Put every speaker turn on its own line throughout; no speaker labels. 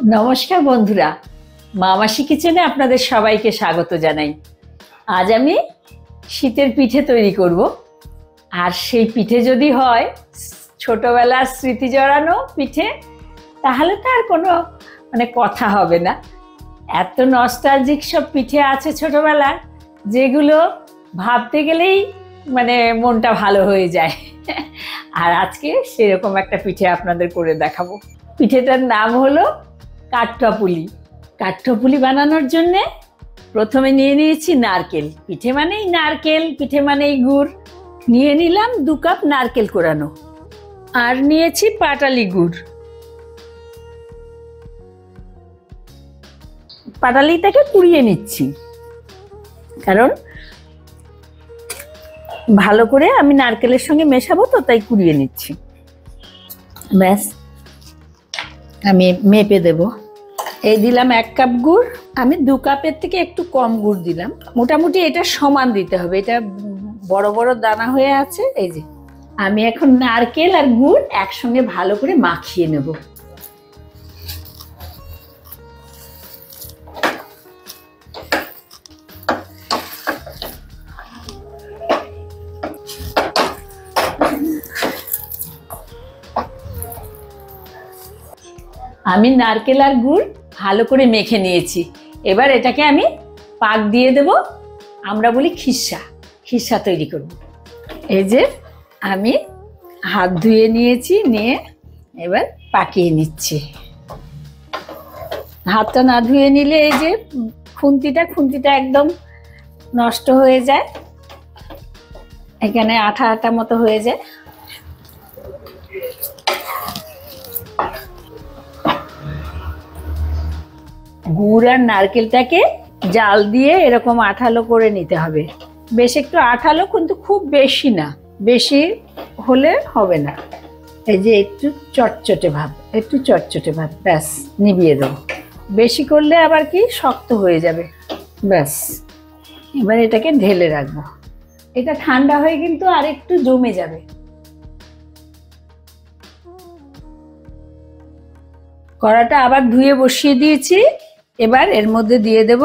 নমস্কার বন্ধুরা, মামাসি কিচেনে আপনাদের সবাইকে স্বাগত জানাই। আজ আমি শীতের পিঠে তৈরি করব। আর সেই পিঠে যদি হয় ছোটবেলার স্মৃতি জড়ানো পিঠে, তাহলে তো আর কোনো কথা হবে না। এত নস্টালজিক সব পিঠে আছে ছোটবেলার, যেগুলো ভাবতে গেলেই মনটা ভালো হয়ে যায়। আর আজকে সেরকম একটা পিঠে আপনাদের করে দেখাবো। পিঠেটার নাম হলো কাঠঠপুলি। কাঠঠপুলি বানানোর জন্য প্রথমে নিয়ে নিয়েছি নারকেল। পিঠে মানেই নারকেল, পিঠে মানেই গুড়। নিয়ে নিলাম 2 কাপ নারকেল কোরানো, আর নিয়েছি পাটালি গুড়। পাটালিটাকে কুড়িয়ে নিচ্ছি, কারণ ভালো করে আমি নারকেলের সঙ্গে মেশাবো, তো তাই কুড়িয়ে নিচ্ছি। ব্যাস, আমি মেপে দেব। এই দিলাম 1 কাপ গুড়। আমি 2 কাপের থেকে একটু কম গুড় দিলাম। মোটামুটি এটা সমান দিতে হবে, এটা বড় বড় দানা হয়ে আছে। এই যে আমি এখন নারকেল আর গুড় একসঙ্গে ভালো করে মাখিয়ে নেব। আমি নারকেল আর গুড় ভালো করে মেখে নিয়েছি। এবার এটাকে আমি পাক দিয়ে দেব। আমরা বলি খিসা, খিসা তৈরি করব। এই যে আমি হাত ধুয়ে নিয়েছি, নিয়ে এবার পাকিয়ে নিচ্ছি। হাতটা না ধুয়ে নিলে এই যে খুন্তিটা একদম নষ্ট হয়ে যায়, এখানে আঠা আঠা মতো হয়ে যায়। গুড় আর নারকেলটাকে জাল দিয়ে এরকম আঠালো করে নিতে হবে। বেশ একটু আঠালো, কিন্তু খুব বেশি না, বেশি হলে হবে না। এই যে একটু চটচটে ভাব, একটু চটচটে ভাব, ব্যাস নিভিয়ে দেবো। বেশি করলে আবার কি শক্ত হয়ে যাবে। ব্যাস, এবার এটাকে ঢেলে রাখবো। এটা ঠান্ডা হয়ে কিন্তু আর একটু জমে যাবে। কড়াটা আবার ধুয়ে বসিয়ে দিয়েছি। এবার এর মধ্যে দিয়ে দেব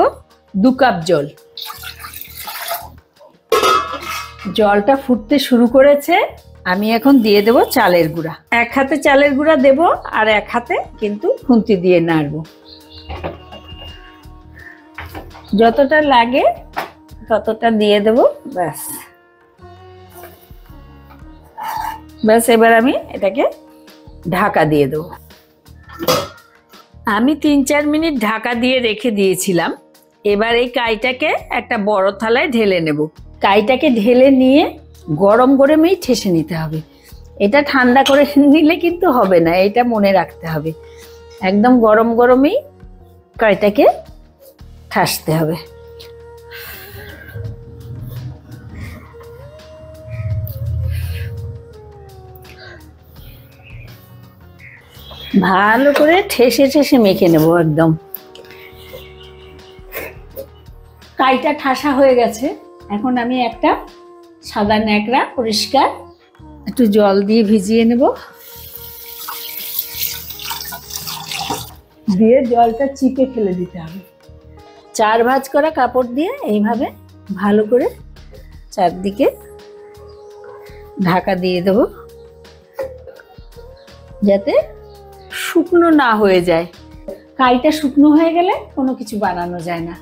2 কাপ জল। জলটা ফুটতে শুরু করেছে। আমি এখন দিয়ে দেব চালের গুঁড়া। 1 হাতে চালের গুঁড়া দেব, আর 1 হাতে কিন্তু খুন্তি দিয়ে নাড়বো। যতটা লাগে ততটা দিয়ে দেব। ব্যাস ব্যাস, এবার আমি এটাকে ঢাকা দিয়ে দেবো। আমি 3-4 মিনিট ঢাকা দিয়ে রেখে দিয়েছিলাম। এবার এই কাইটাকে একটা বড় থালায় ঢেলে নেব। কাইটাকে ঢেলে নিয়ে গরম গরমেই ঠেসে নিতে হবে। এটা ঠান্ডা করে নিলে কিন্তু হবে না, এটা মনে রাখতে হবে। একদম গরম গরমেই কাইটাকে ঠাসতে হবে। ভালো করে ঠেসে ঠেসে মেখে নেব একদম। কাইটা ঠাসা হয়ে গেছে। এখন আমি একটা সাদা ন্যাকড়া পরিষ্কার একটু জল দিয়ে ভিজিয়ে নেব। দিয়ে জলটা চিপে ফেলে দিতে হবে। 4 ভাঁজ করা কাপড় দিয়ে এইভাবে ভালো করে চারদিকে ঢাকা দিয়ে দেব, যাতে শুকনো না হয়ে যায়। কাইটা শুকনো হয়ে গেলে কোনো কিছু বানানো যায় না।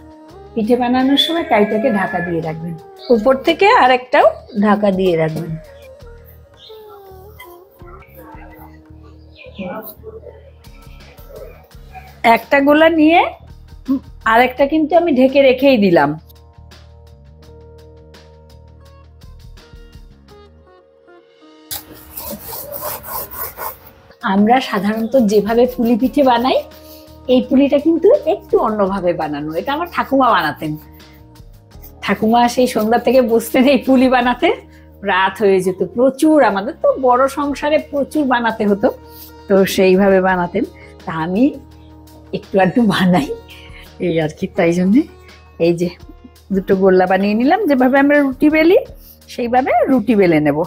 পিঠে বানানোর সময় কাইটাকে ঢাকা দিয়ে রাখবেন। উপর থেকে আরেকটাও ঢাকা দিয়ে রাখবেন। একটা গোলা নিয়ে আরেকটা কিন্তু আমি ঢেকে রেখেই দিলাম। আমরা সাধারণত যেভাবে পুলি পিঠে বানাই, এই পুলিটা কিন্তু একটু অন্যভাবে বানানো। এটা আমার ঠাকুমা বানাতেন। ঠাকুমা সেই সন্ধ্যা থেকে বসতেন এই পুলি বানাতে, রাত হয়ে যেত প্রচুর। আমাদের তো বড় সংসারে প্রচুর বানাতে হতো, তো সেইভাবে বানাতেন। তা আমি একটু আধটু বানাই এই আর কি। তাই জন্যে এই যে 2টো গোল্লা বানিয়ে নিলাম। যেভাবে আমরা রুটি বেলি সেইভাবে রুটি বেলে নেব।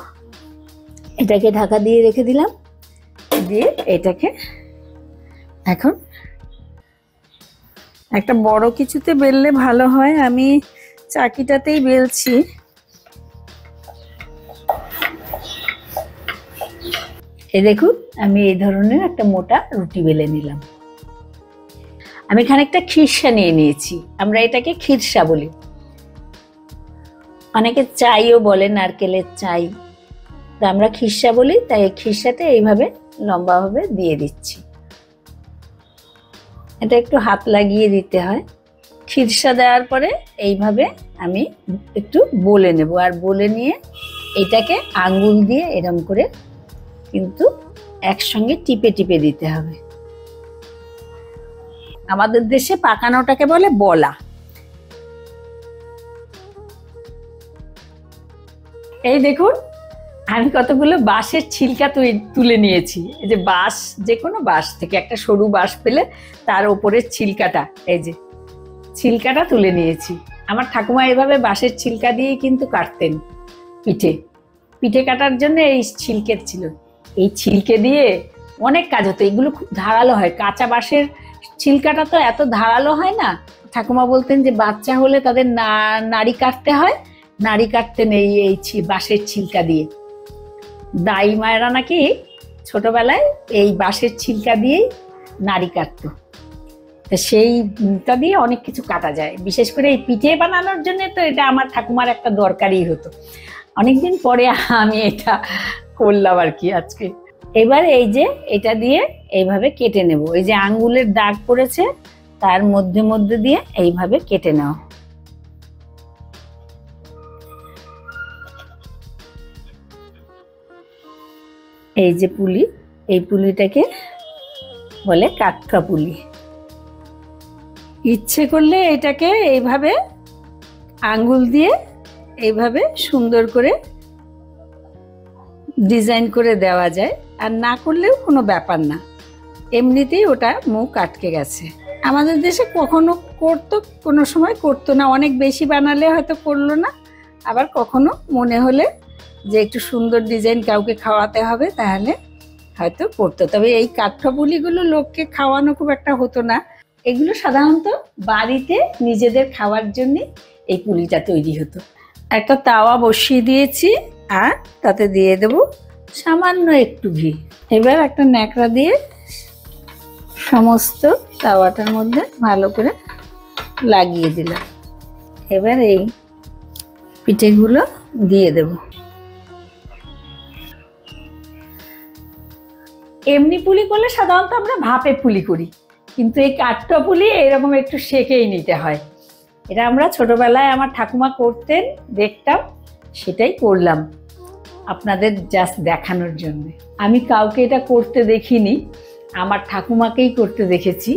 এটাকে ঢাকা দিয়ে রেখে দিলাম। দিয়ে এটাকে এখন
একটা বড় কিছুতে বেললে ভালো হয়, আমি চাকিটাতেই বেলছি।
এই দেখুন, আমি এই ধরনের একটা মোটা রুটি বেলে নিলাম। আমি খানিকটা খিরসা নিয়ে নিয়েছি, আমরা এটাকে খিরসা বলি, অনেকে চাইও বলে, নারকেলের চাই, তো আমরা খিরসা বলি। তাই খিরসাতে এইভাবে লম্বাভাবে দিয়ে দিচ্ছি। এটা একটু হাত লাগিয়ে দিতে হয়। খিরসা দেওয়ার পরে এইভাবে আমি একটু বলে নেব, আর বলে নিয়ে এটাকে আঙ্গুল দিয়ে এরকম করে কিন্তু একসঙ্গে টিপে টিপে দিতে হবে। আমাদের দেশে পাকানোটাকে বলে বলা। এই দেখুন, আমি কতগুলো বাঁশের ছিলকা তুলে নিয়েছি। এই যে বাঁশ, যে কোনো বাঁশ থেকে একটা সরু বাঁশ পেলে তার ওপরের ছিলকাটা, এই যে ছিলকাটা তুলে নিয়েছি। আমার ঠাকুমা এভাবে বাঁশের ছিলকা দিয়েই কিন্তু কাটতেন পিঠে। পিঠে কাটার জন্য এই ছিলকের ছিল। এই ছিলকে দিয়ে অনেক কাজ হতো। এগুলো খুব ধারালো হয়, কাঁচা বাঁশের ছিলকাটা তো এত ধারালো হয় না। ঠাকুমা বলতেন যে বাচ্চা হলে তাদের নাড়ি কাটতে হয়, নাড়ি কাটতেন এই বাঁশের ছিলকা দিয়ে। দাই মায়েরা নাকি ছোটবেলায় এই বাঁশের ছিলকা দিয়েই নাড়ি কাটতো। সেইটা দিয়ে অনেক কিছু কাটা যায়, বিশেষ করে এই পিঠে বানানোর জন্য তো এটা আমার ঠাকুমার একটা দরকারই হতো। অনেকদিন পরে আমি এটা করলাম আর কি আজকে। এবার এই যে এটা দিয়ে এইভাবে কেটে নেব। এই যে আঙ্গুলের দাগ পড়েছে তার মধ্যে মধ্যে দিয়ে এইভাবে কেটে নাও। এই যে পুলি, এই পুলিটাকে বলে কাঠঠা পুলি। ইচ্ছে করলে এটাকে এইভাবে আঙ্গুল দিয়ে এইভাবে সুন্দর করে ডিজাইন করে দেওয়া যায়, আর না করলেও কোনো ব্যাপার না, এমনিতেই ওটা মুখ আটকে গেছে। আমাদের দেশে কখনো করতো, কোনো সময় করতো না। অনেক বেশি বানালে হয়তো করলো না, আবার কখনো মনে হলে যে একটু সুন্দর ডিজাইন কাউকে খাওয়াতে হবে তাহলে হয়তো করতো। তবে এই কাঠঠা পুলিগুলো লোককে খাওয়ানো খুব একটা হতো না। এগুলো সাধারণত বাড়িতে নিজেদের খাওয়ার জন্য এই পুলিটা তৈরি হতো। একটা তাওয়া বসিয়ে দিয়েছি, আর তাতে দিয়ে দেব সামান্য একটু ঘি। এবার একটা ন্যাকড়া দিয়ে সমস্ত তাওয়াটার মধ্যে ভালো করে লাগিয়ে দিলাম। এবার এই পিঠেগুলো দিয়ে দেব। এমনি পুলি করলে সাধারণত আমরা ভাপে পুলি করি, কিন্তু এই কাঠঠা পুলি এরকম একটু সেকেই নিতে হয়। এটা আমরা ছোটবেলায় আমার ঠাকুমা করতেন, দেখতাম, সেটাই করলাম আপনাদের জাস্ট দেখানোর জন্য। আমি কাউকে এটা করতে দেখিনি, আমার ঠাকুমাকেই করতে দেখেছি।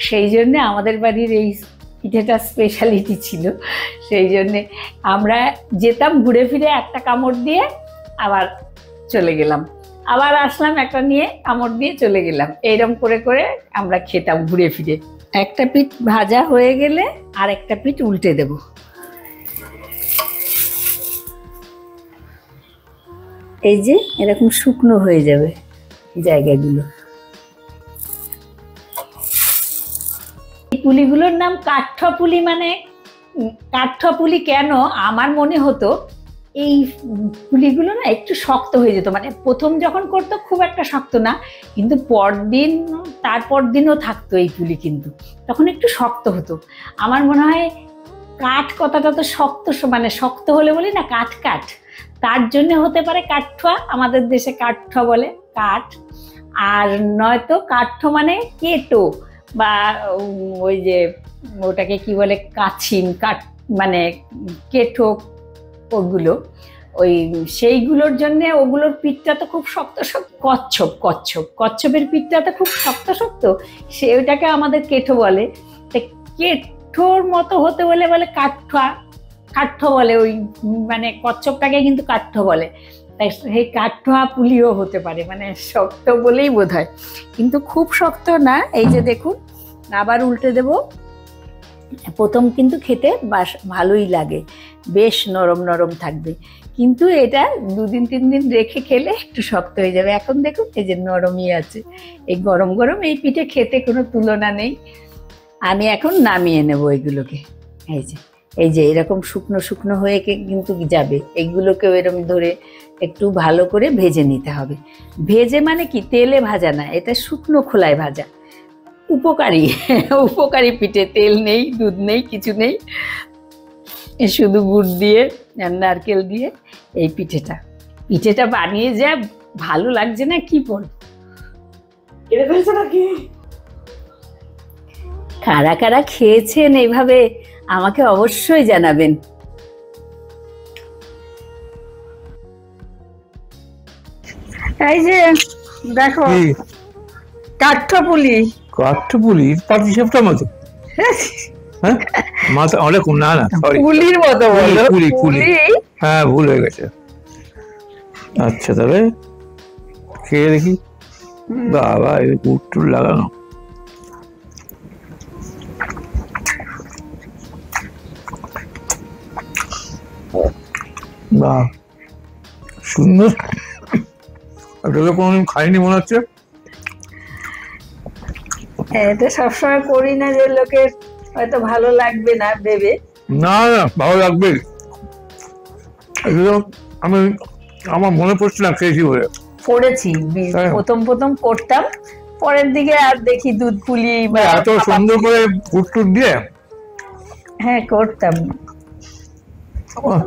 সেই জন্যে আমাদের বাড়ির এই পিঠেটা স্পেশালিটি ছিল। সেই জন্যে আমরা যেতাম, ঘুরে ফিরে একটা কামড় দিয়ে আবার চলে গেলাম, আবার আসলাম একটা নিয়ে কামড় দিয়ে চলে গেলাম। এইরকম করে করে আমরা খেতাম ঘুরে ফিরে। একটা পিঠ ভাজা হয়ে গেলে আর একটা পিঠ উল্টে দেব। এই যে এরকম শুকনো হয়ে যাবে জায়গাগুলো। এই পুলিগুলোর নাম কাঠঠা পুলি। মানে কাঠঠা পুলি কেন, আমার মনে হতো এই পুলিগুলো না একটু শক্ত হয়ে যেত। মানে প্রথম যখন করতো খুব একটা শক্ত না, কিন্তু পরদিন তারপর দিনও থাকতো এই পুলি, কিন্তু তখন একটু শক্ত হতো। আমার মনে হয় কাঠ কথাটা তো শক্ত, মানে শক্ত হলে বলি না কাঠ কাঠ, তার জন্য হতে পারে কাঠঠা। আমাদের দেশে কাঠঠা বলে, কাঠ। আর নয়তো কাঠঠা মানে কেটো, বা ওই যে ওটাকে কি বলে কাছিম কাঠ, মানে কেঠো, ওগুলো ওই সেইগুলোর জন্য ওগুলোর পিঠটা তো খুব শক্ত শক্ত। কচ্ছপ, কচ্ছপ, কচ্ছপের পিঠটা তো খুব শক্ত শক্ত, সে ওইটাকে আমাদের কেঠো বলে। কেঠোর মতো হতে বলে বলে কাঠঠা, কাঠঠা বলে। ওই মানে কচ্ছপটাকে কিন্তু কাঠঠা বলে। তাই সেই কাঠঠা পুলিও হতে পারে, মানে শক্ত বলেই বোধ হয়, কিন্তু খুব শক্ত না। এই যে দেখুন, আবার উল্টে দেব। প্রথম কিন্তু খেতে ভালোই লাগে, বেশ নরম নরম থাকবে, কিন্তু এটা 2-3 দিন রেখে খেলে একটু শক্ত হয়ে যাবে। এখন দেখুন এই যে নরমই আছে। এই গরম গরম এই পিঠে খেতে কোনো তুলনা নেই। আমি এখন নামিয়ে নেব এগুলোকে। এই যে এই যে এরকম শুকনো শুকনো হয়ে কিন্তু যাবে, এইগুলোকেও এরকম ধরে একটু ভালো করে ভেজে নিতে হবে। ভেজে মানে কি, তেলে ভাজা না, এটা শুকনো খোলায় ভাজা। উপকারী উপকারী পিঠে, তেল নেই, দুধ নেই, কিছু নেই, শুধু গুড় দিয়ে আর নারকেল দিয়ে এই পিঠেটা বানিয়ে যা ভালো লাগছে না কি বলবো। কারা কারা খেয়েছেন এইভাবে আমাকে অবশ্যই জানাবেন।
এই যে দেখো, কাঠপুলি।
কাঠপুলি পাটিসাপটার মতো? হ্যাঁ, মাথা অনেক, না না সরি,
পুলির মতো বলো।
পুলি পুলি, হ্যাঁ ভুল হয়ে গেছে। আচ্ছা তবে খেয়ে দেখি। বাবা, এই গুড় টুড় লাগানো, বাহ সুন্দর। এটা তো কোনোদিন খাইনি মনে হচ্ছে।
এটা সবসময় করি না, যে লোকের হয়তো ভালো লাগবে না ভেবে।
না না, ভালো লাগবে। আমি, আমার মনে পড়ছে না খেয়েছি বলে।
করেছি প্রথম প্রথম করতাম, পরের দিকে আর দেখি দুধ পুলি বা
এত সুন্দর করে গুড় টুড় দিয়ে।
হ্যাঁ করতাম,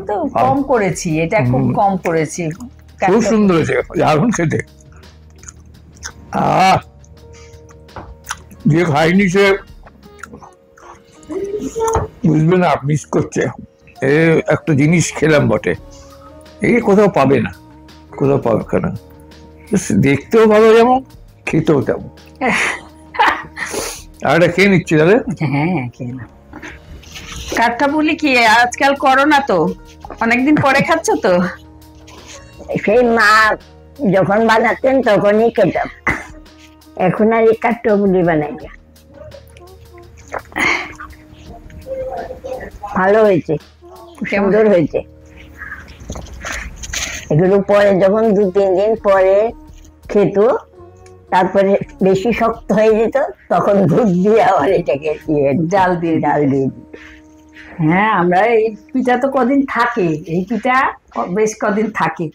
তো কম করেছি, এটা খুব কম করেছি।
খুব সুন্দর হয়েছে, দারুণ খেতে। যে খাইনি সে বুঝবে না মিস করছে। একটা জিনিস খেলাম বটে, এই কোথাও পাবে না, কোথাও পাবে কেন। দেখতেও ভালো যেমন, খেতেও তেমন। আর এটা খেয়ে নিচ্ছি তাহলে।
হ্যাঁ খেয়ে না। কাঠপুলি কি আজকাল করো না তো? অনেকদিন পরে খাচ্ছ তো?
সেই মা যখন বানাতেন তখনই খেতাম, এখন আর এই কাঠপুলি বানাই না। ভালো হয়েছে, সুন্দর হয়েছে। এগুলো পরে যখন 2-3 দিন পরে খেত, তারপরে বেশি শক্ত হয়ে যেত, তখন দুধ দিয়ে আবার এটাকে
ডাল দিয়ে
দিত।
হ্যাঁ, আমরা এই পিঠা তো কদিন থাকে, এই পিঠা বেশ কদিন থাকে।